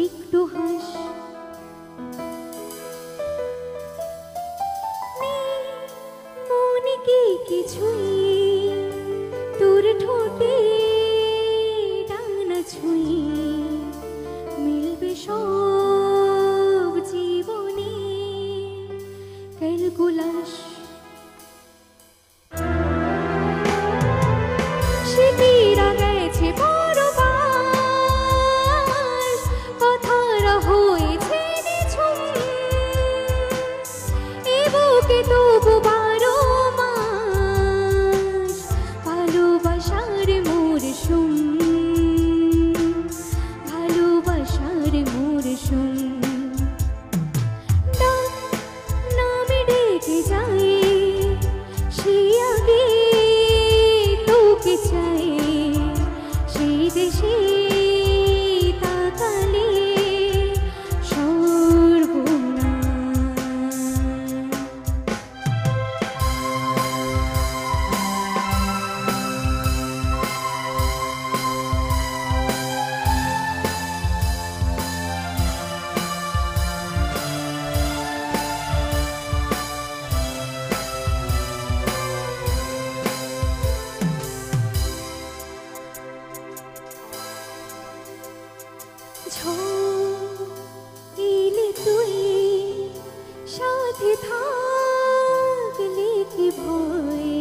একটু হাস মনে কি কিছুই তোর ঠোঁটে ডানা ছুঁই মিলবে সব জীবনে ক্যালকুলাস স্মৃতিরা গেছে পরবাস কথারা হয়েছে নিঝুম এ বুকে তবু 12 মাস ভালোবাসার মরশুম ভালোবাসার মরশুম নামে ডেকে যায় সে আগে তোকে চাই সেই দেশে তাকালে সর্বনাশ এলে তুই সাথে থাকলে কি ভয়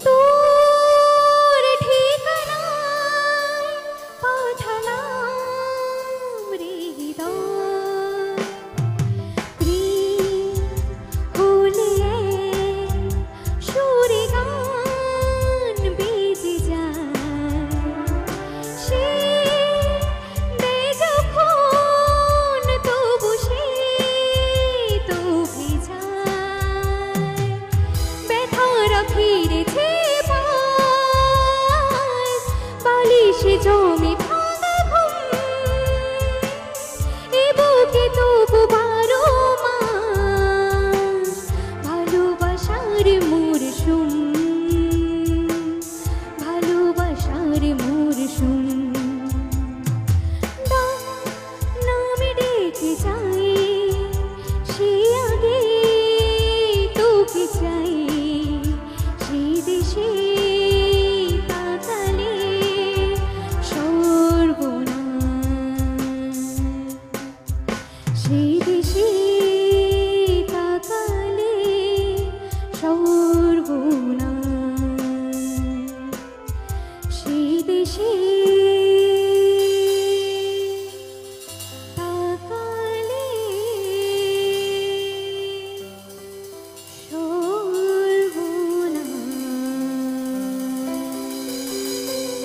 তোর ঠিকানায় পাঠালাম রে হৃদয় প্রেম হলে সুরে গান বেজে যায় সে ফিরেছে বালিশে জমে থাকা ঘুম এ বুকে তবু 12 মাস ভালোবাসার মরশুম ভালোবাসার মরশুম নামে ডেকে যাই সে আগে তোকে চাই সেই দেশে তাকালে সর্বনাশ সেই